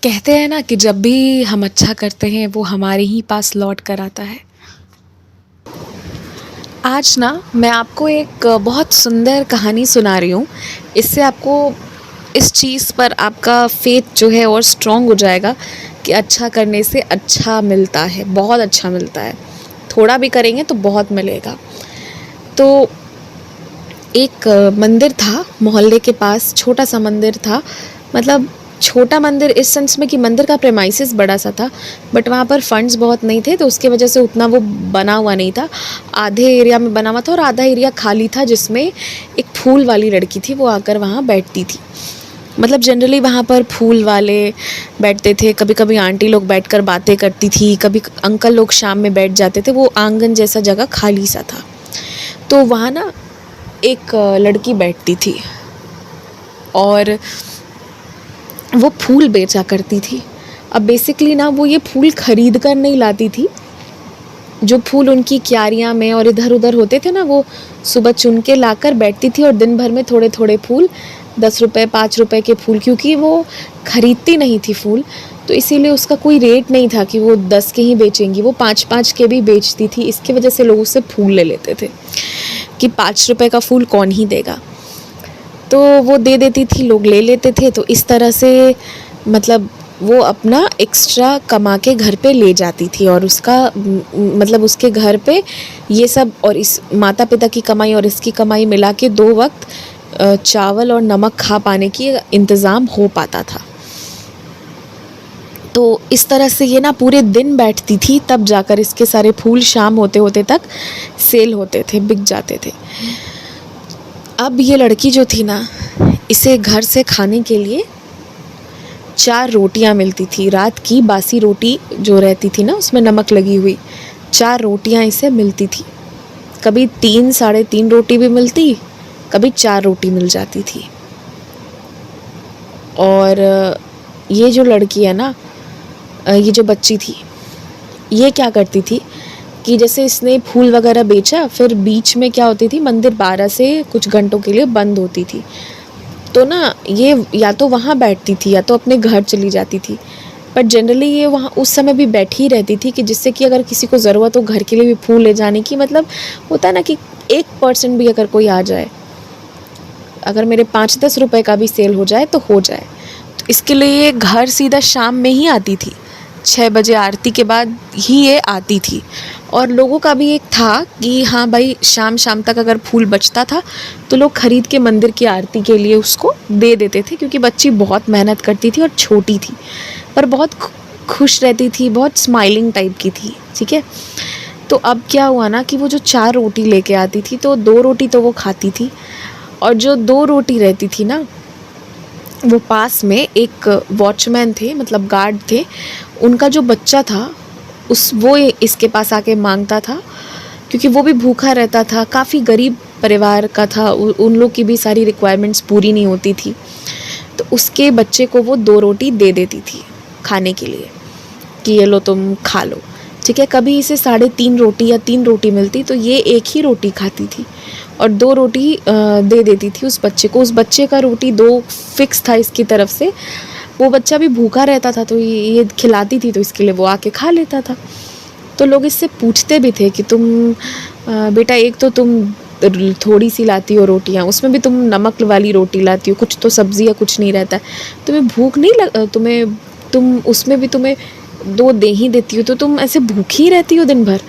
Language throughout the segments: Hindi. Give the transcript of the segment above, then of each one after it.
कहते हैं ना कि जब भी हम अच्छा करते हैं वो हमारे ही पास लौट कर आता है। आज ना मैं आपको एक बहुत सुंदर कहानी सुना रही हूँ। इससे आपको इस चीज़ पर आपका फ़ेथ जो है और स्ट्रॉन्ग हो जाएगा कि अच्छा करने से अच्छा मिलता है, बहुत अच्छा मिलता है। थोड़ा भी करेंगे तो बहुत मिलेगा। तो एक मंदिर था मोहल्ले के पास, छोटा-सा मंदिर था। मतलब छोटा मंदिर इस सेंस में कि मंदिर का प्रेमाइसेस बड़ा सा था, बट वहाँ पर फंड्स बहुत नहीं थे, तो उसकी वजह से उतना वो बना हुआ नहीं था। आधे एरिया में बना हुआ था और आधा एरिया खाली था, जिसमें एक फूल वाली लड़की थी, वो आकर वहाँ बैठती थी। मतलब जनरली वहाँ पर फूल वाले बैठते थे, कभी-कभी आंटी लोग बैठकर बातें करती थी, कभी अंकल लोग शाम में बैठ जाते थे। वो आंगन जैसा जगह खाली सा था। तो वहाँ ना एक लड़की बैठती थी और वो फूल बेचा करती थी। अब बेसिकली ना वो ये फूल खरीद कर नहीं लाती थी। जो फूल उनकी क्यारियाँ में और इधर-उधर होते थे ना, वो सुबह चुन के लाकर बैठती थी और दिन भर में थोड़े-थोड़े फूल, 10 रुपए 5 रुपए के फूल, क्योंकि वो खरीदती नहीं थी फूल, तो इसीलिए उसका कोई रेट नहीं था कि वो 10 के ही बेचेंगी, वो 5-5 के भी बेचती थी। इसकी वजह से लोग उससे फूल ले लेते थे कि 5 रुपए का फूल कौन ही देगा। तो वो दे देती थी, लोग ले लेते थे। तो इस तरह से मतलब वो अपना एक्स्ट्रा कमा के घर पे ले जाती थी और उसका मतलब उसके घर पे ये सब और इस माता-पिता की कमाई और इसकी कमाई मिला के 2 वक़्त चावल और नमक खा पाने की इंतज़ाम हो पाता था। तो इस तरह से ये ना पूरे दिन बैठती थी, तब जाकर इसके सारे फूल शाम होते-होते तक सेल होते थे, बिक जाते थे। अब ये लड़की जो थी ना, इसे घर से खाने के लिए 4 रोटियां मिलती थी। रात की बासी रोटी जो रहती थी ना, उसमें नमक लगी हुई, 4 रोटियां इसे मिलती थी। कभी 3 साढ़े 3 रोटी भी मिलती, कभी 4 रोटी मिल जाती थी। और ये जो लड़की है ना, ये जो बच्ची थी, ये क्या करती थी कि जैसे इसने फूल वगैरह बेचा, फिर बीच में क्या होती थी, मंदिर 12 से कुछ घंटों के लिए बंद होती थी। तो ना ये या तो वहाँ बैठती थी या तो अपने घर चली जाती थी। पर जनरली ये वहाँ उस समय भी बैठी ही रहती थी कि जिससे कि अगर किसी को ज़रूरत हो घर के लिए भी फूल ले जाने की, मतलब होता है ना कि 1% भी अगर कोई आ जाए, अगर मेरे 5-10 रुपए का भी सेल हो जाए तो हो जाए। तो इसके लिए ये घर सीधा शाम में ही आती थी, 6 बजे आरती के बाद ही ये आती थी। और लोगों का भी एक था कि हाँ भाई, शाम शाम तक अगर फूल बचता था तो लोग खरीद के मंदिर की आरती के लिए उसको दे देते थे, क्योंकि बच्ची बहुत मेहनत करती थी और छोटी थी, पर बहुत खुश रहती थी, बहुत स्माइलिंग टाइप की थी। ठीक है। तो अब क्या हुआ ना कि वो जो 4 रोटी लेके आती थी, तो 2 रोटी तो वो खाती थी, और जो 2 रोटी रहती थी ना, वो पास में एक वॉचमैन थे, मतलब गार्ड थे, उनका जो बच्चा था वो इसके पास आके मांगता था, क्योंकि वो भी भूखा रहता था, काफ़ी गरीब परिवार का था, उन लोग की भी सारी रिक्वायरमेंट्स पूरी नहीं होती थी। तो उसके बच्चे को वो 2 रोटी दे देती थी खाने के लिए कि ये लो तुम खा लो। ठीक है। कभी इसे 3.5 रोटी या 3 रोटी मिलती, तो ये एक ही रोटी खाती थी और 2 रोटी दे देती थी उस बच्चे को। उस बच्चे का रोटी 2 फिक्स था इसकी तरफ से। वो बच्चा भी भूखा रहता था, तो ये खिलाती थी, तो इसके लिए वो आके खा लेता था। तो लोग इससे पूछते भी थे कि तुम बेटा, एक तो तुम थोड़ी सी लाती हो रोटियाँ, उसमें भी तुम नमक वाली रोटी लाती हो, कुछ तो सब्ज़ी या कुछ नहीं रहता है, तुम्हें भूख नहीं लग तुम उसमें भी तुम्हें 2 दे ही देती हो, तो तुम ऐसे भूखी ही रहती हो दिन भर।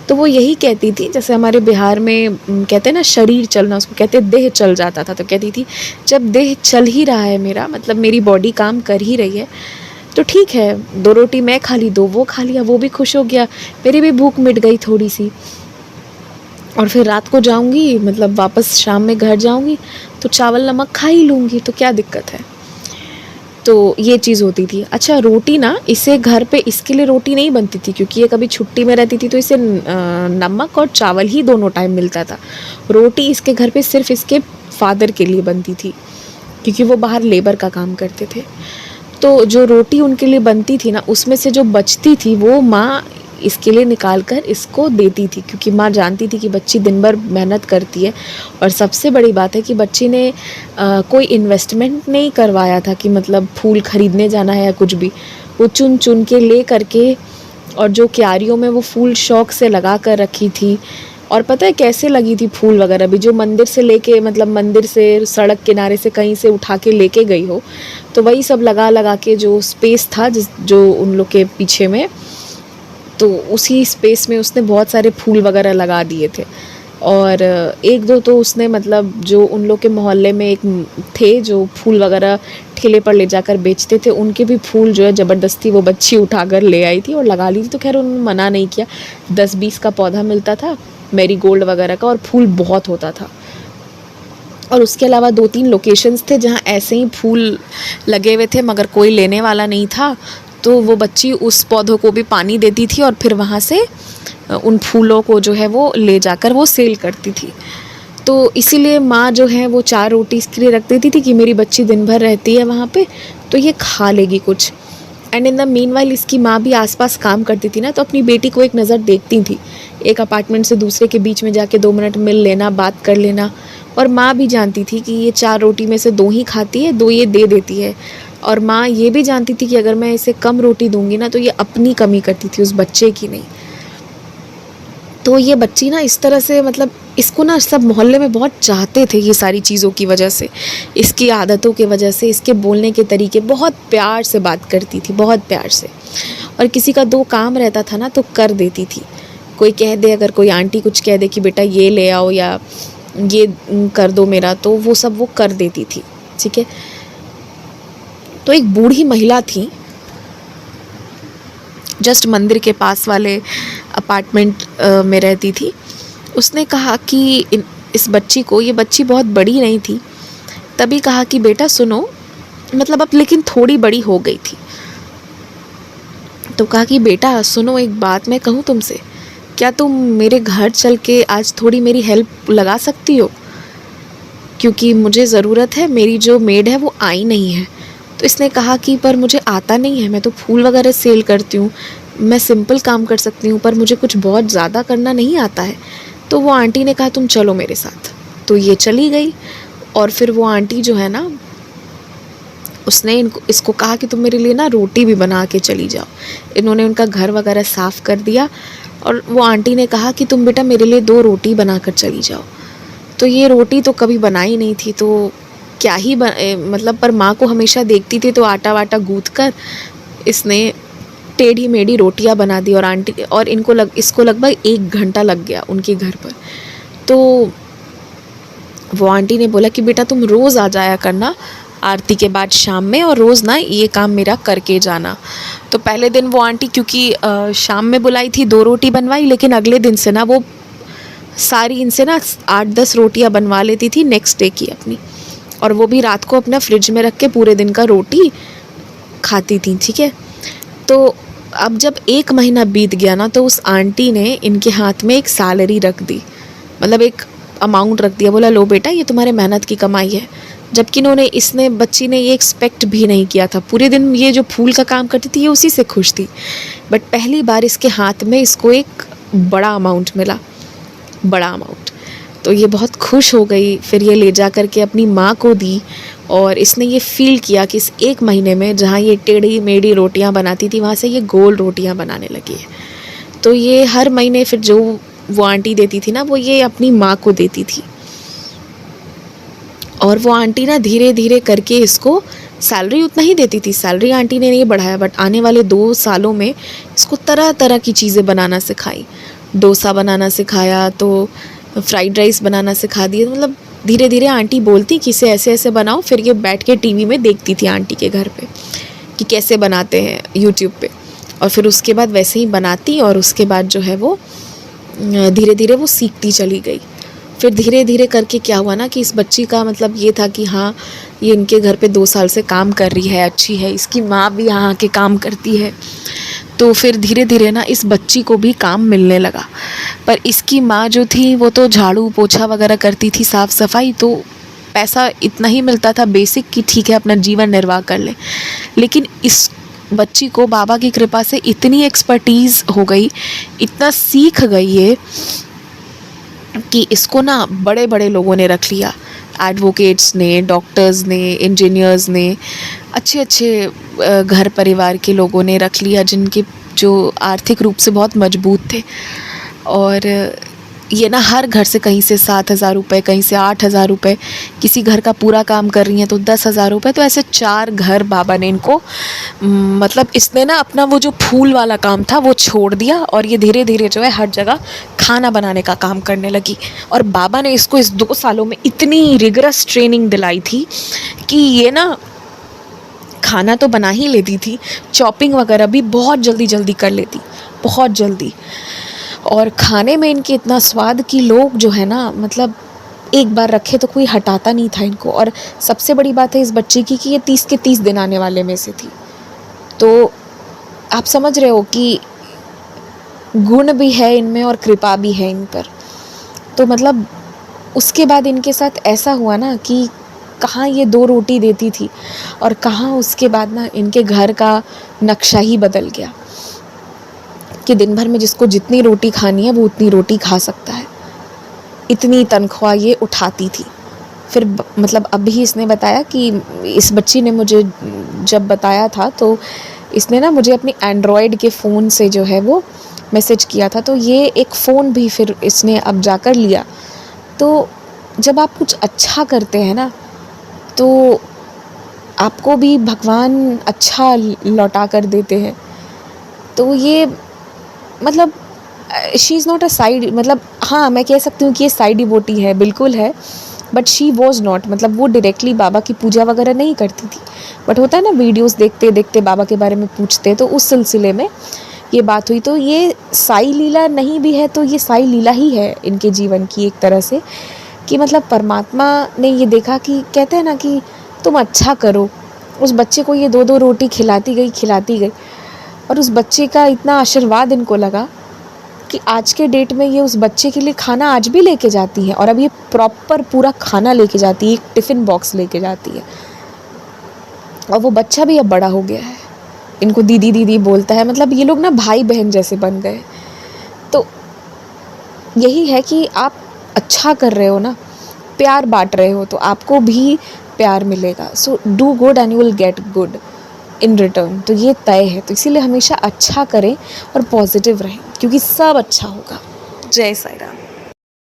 तो वो यही कहती थी, जैसे हमारे बिहार में कहते हैं ना शरीर चलना, उसको कहते हैं देह चल जाता था। तो कहती थी जब देह चल ही रहा है मेरा, मतलब मेरी बॉडी काम कर ही रही है, तो ठीक है, 2 रोटी मैं खा ली, 2 वो खा लिया, वो भी खुश हो गया, मेरी भी भूख मिट गई थोड़ी सी। और फिर रात को जाऊंगी, मतलब वापस शाम में घर जाऊंगी, तो चावल नमक खा ही लूँगी, तो क्या दिक्कत है। तो ये चीज़ होती थी। अच्छा, रोटी ना इसे घर पे इसके लिए रोटी नहीं बनती थी, क्योंकि ये कभी छुट्टी में रहती थी, तो इसे नमक और चावल ही दोनों टाइम मिलता था। रोटी इसके घर पे सिर्फ इसके फादर के लिए बनती थी, क्योंकि वो बाहर लेबर का काम करते थे। तो जो रोटी उनके लिए बनती थी ना, उसमें से जो बचती थी वो माँ इसके लिए निकाल कर इसको देती थी, क्योंकि माँ जानती थी कि बच्ची दिन भर मेहनत करती है। और सबसे बड़ी बात है कि बच्ची ने कोई इन्वेस्टमेंट नहीं करवाया था कि मतलब फूल ख़रीदने जाना है या कुछ भी। वो चुन चुन के ले करके, और जो क्यारियों में वो फूल शौक़ से लगा कर रखी थी। और पता है कैसे लगी थी फूल वगैरह भी, जो मंदिर से लेके, मतलब मंदिर से, सड़क किनारे से कहीं से उठा के लेके गई हो, तो वही सब लगा लगा के, जो स्पेस था जो उन लोग के पीछे में, तो उसी स्पेस में उसने बहुत सारे फूल वगैरह लगा दिए थे। और एक दो तो उसने, मतलब जो उन लोग के मोहल्ले में एक थे जो फूल वगैरह ठेले पर ले जाकर बेचते थे, उनके भी फूल जो है ज़बरदस्ती वो बच्ची उठाकर ले आई थी और लगा ली थी। तो खैर उन्होंने मना नहीं किया। 10-20 का पौधा मिलता था मैरीगोल्ड वगैरह का, और फूल बहुत होता था। और उसके अलावा 2-3 लोकेशंस थे जहाँ ऐसे ही फूल लगे हुए थे मगर कोई लेने वाला नहीं था। तो वो बच्ची उस पौधों को भी पानी देती थी और फिर वहाँ से उन फूलों को जो है वो ले जाकर वो सेल करती थी। तो इसीलिए माँ जो है वो 4 रोटी इसके लिए रख देती थी कि मेरी बच्ची दिन भर रहती है वहाँ पे, तो ये खा लेगी कुछ। एंड इन द मीनवाइल इसकी माँ भी आसपास काम करती थी ना, तो अपनी बेटी को एक नज़र देखती थी। एक अपार्टमेंट से दूसरे के बीच में जाके 2 मिनट मिल लेना, बात कर लेना। और माँ भी जानती थी कि ये 4 रोटी में से 2 ही खाती है, 2 ये दे देती है। और माँ ये भी जानती थी कि अगर मैं इसे कम रोटी दूंगी ना तो ये अपनी कमी करती थी, उस बच्चे की नहीं। तो ये बच्ची ना इस तरह से, मतलब इसको ना सब मोहल्ले में बहुत चाहते थे, ये सारी चीज़ों की वजह से, इसकी आदतों की वजह से, इसके बोलने के तरीके, बहुत प्यार से बात करती थी, बहुत प्यार से। और किसी का 2 काम रहता था ना तो कर देती थी। कोई कह दे, अगर कोई आंटी कुछ कह दे कि बेटा ये ले आओ या ये कर दो मेरा, तो वो सब वो कर देती थी, ठीक है। तो एक बूढ़ी महिला थी, जस्ट मंदिर के पास वाले अपार्टमेंट में रहती थी। उसने कहा कि इस बच्ची को, ये बच्ची बहुत बड़ी नहीं थी, तभी कहा कि बेटा सुनो, मतलब अब लेकिन थोड़ी बड़ी हो गई थी। तो कहा कि बेटा सुनो, एक बात मैं कहूँ तुमसे, क्या तुम मेरे घर चल के आज थोड़ी मेरी हेल्प लगा सकती हो? क्योंकि मुझे ज़रूरत है, मेरी जो मेड है वो आई नहीं है। तो इसने कहा कि पर मुझे आता नहीं है, मैं तो फूल वगैरह सेल करती हूँ, मैं सिंपल काम कर सकती हूँ, पर मुझे कुछ बहुत ज़्यादा करना नहीं आता है। तो वो आंटी ने कहा तुम चलो मेरे साथ। तो ये चली गई। और फिर वो आंटी जो है ना, उसने इसको कहा कि तुम मेरे लिए ना रोटी भी बना के चली जाओ। इन्होंने उनका घर वगैरह साफ़ कर दिया और वो आंटी ने कहा कि तुम बेटा मेरे लिए 2 रोटी बना कर चली जाओ। तो ये रोटी तो कभी बनाई नहीं थी, तो क्या ही मतलब, पर माँ को हमेशा देखती थी तो आटा वाटा गूँथ कर इसने टेढ़ी मेढ़ी रोटियाँ बना दी। और आंटी और इसको लगभग 1 घंटा लग गया उनके घर पर। तो वो आंटी ने बोला कि बेटा तुम रोज़ आ जाया करना आरती के बाद शाम में, और रोज़ ना ये काम मेरा करके जाना। तो पहले दिन वो आंटी, क्योंकि शाम में बुलाई थी, 2 रोटी बनवाई, लेकिन अगले दिन से ना वो सारी इनसे ना 8-10 रोटियाँ बनवा लेती थी नेक्स्ट डे की अपनी, और वो भी रात को अपना फ्रिज में रख के पूरे दिन का रोटी खाती थी, ठीक है। तो अब जब 1 महीना बीत गया ना, तो उस आंटी ने इनके हाथ में एक सैलरी रख दी, मतलब एक अमाउंट रख दिया। बोला लो बेटा ये तुम्हारे मेहनत की कमाई है। जबकि इसने बच्ची ने ये एक्सपेक्ट भी नहीं किया था। पूरे दिन ये जो फूल का काम करती थी ये उसी से खुश थी, बट पहली बार इसके हाथ में इसको एक बड़ा अमाउंट मिला, बड़ा अमाउंट। तो ये बहुत खुश हो गई। फिर ये ले जा कर के अपनी माँ को दी, और इसने ये फ़ील किया कि इस 1 महीने में जहाँ ये टेढ़ी मेढ़ी रोटियाँ बनाती थी, वहाँ से ये गोल रोटियाँ बनाने लगी है। तो ये हर महीने फिर जो वो आंटी देती थी ना, वो ये अपनी माँ को देती थी। और वो आंटी ना धीरे धीरे करके इसको सैलरी उतना ही देती थी, सैलरी आंटी ने नहीं बढ़ाया, बट आने वाले 2 सालों में इसको तरह तरह की चीज़ें बनाना सिखाई। डोसा बनाना सिखाया, तो फ्राइड राइस बनाना सिखा दिया। मतलब धीरे धीरे आंटी बोलती कि इसे ऐसे ऐसे बनाओ, फिर ये बैठ के टीवी में देखती थी आंटी के घर पे कि कैसे बनाते हैं यूट्यूब पे, और फिर उसके बाद वैसे ही बनाती, और उसके बाद जो है वो धीरे धीरे वो सीखती चली गई। फिर धीरे धीरे करके क्या हुआ ना कि इस बच्ची का मतलब ये था कि हाँ ये इनके घर पे 2 साल से काम कर रही है, अच्छी है, इसकी माँ भी यहाँ के काम करती है। तो फिर धीरे धीरे ना इस बच्ची को भी काम मिलने लगा। पर इसकी माँ जो थी वो तो झाड़ू पोछा वगैरह करती थी, साफ़ सफाई, तो पैसा इतना ही मिलता था बेसिक कि ठीक है अपना जीवन निर्वाह कर ले। लेकिन बच्ची को बाबा की कृपा से इतनी एक्सपर्टीज़ हो गई, इतना सीख गई ये कि इसको ना बड़े बड़े लोगों ने रख लिया, एडवोकेट्स ने, डॉक्टर्स ने, इंजीनियर्स ने, अच्छे अच्छे घर परिवार के लोगों ने रख लिया जिनके जो आर्थिक रूप से बहुत मजबूत थे। और ये ना हर घर से कहीं से 7,000 रुपये, कहीं से 8,000 रुपये, किसी घर का पूरा काम कर रही हैं तो 10,000 रुपये, तो ऐसे 4 घर बाबा ने इनको मतलब इसने ना अपना वो जो फूल वाला काम था वो छोड़ दिया और ये धीरे धीरे जो है हर जगह खाना बनाने का काम करने लगी। और बाबा ने इसको इस 2 सालों में इतनी रिगरस ट्रेनिंग दिलाई थी कि ये ना खाना तो बना ही लेती थी, चॉपिंग वगैरह भी बहुत जल्दी जल्दी कर लेती, बहुत जल्दी। और खाने में इनके इतना स्वाद कि लोग जो है ना मतलब एक बार रखे तो कोई हटाता नहीं था इनको। और सबसे बड़ी बात है इस बच्चे की कि ये 30 के 30 दिन आने वाले में से थी। तो आप समझ रहे हो कि गुण भी है इनमें और कृपा भी है इन पर। तो मतलब उसके बाद इनके साथ ऐसा हुआ ना कि कहाँ ये 2 रोटी देती थी और कहाँ उसके बाद ना इनके घर का नक्शा ही बदल गया कि दिन भर में जिसको जितनी रोटी खानी है वो उतनी रोटी खा सकता है। इतनी तनख्वाह ये उठाती थी। फिर मतलब अभी इसने बताया कि इस बच्ची ने मुझे जब बताया था तो इसने ना मुझे अपनी एंड्रॉयड के फ़ोन से जो है वो मैसेज किया था। तो ये एक फ़ोन भी फिर इसने अब जाकर लिया। तो जब आप कुछ अच्छा करते हैं ना तो आपको भी भगवान अच्छा लौटा कर देते हैं। तो ये मतलब she is not a side, मतलब हाँ मैं कह सकती हूँ कि ये साइड डिवोटी है, बिल्कुल है, बट शी वॉज नॉट, मतलब वो डायरेक्टली बाबा की पूजा वगैरह नहीं करती थी। बट होता है ना वीडियोस देखते देखते बाबा के बारे में पूछते, तो उस सिलसिले में ये बात हुई। तो ये साई लीला नहीं भी है तो ये साई लीला ही है इनके जीवन की एक तरह से, कि मतलब परमात्मा ने ये देखा कि कहते हैं ना कि तुम अच्छा करो। उस बच्चे को ये 2-2 रोटी खिलाती गई और उस बच्चे का इतना आशीर्वाद इनको लगा कि आज के डेट में ये उस बच्चे के लिए खाना आज भी लेके जाती है। और अब ये प्रॉपर पूरा खाना लेके जाती है, एक टिफ़िन बॉक्स लेके जाती है। और वो बच्चा भी अब बड़ा हो गया है, इनको दीदी दीदी बोलता है। मतलब ये लोग ना भाई बहन जैसे बन गए। तो यही है कि आप अच्छा कर रहे हो ना, प्यार बांट रहे हो, तो आपको भी प्यार मिलेगा। So do good and you will get good in return. तो ये तय है। तो इसीलिए हमेशा अच्छा करें और पॉजिटिव रहें क्योंकि सब अच्छा होगा। जय साई राम।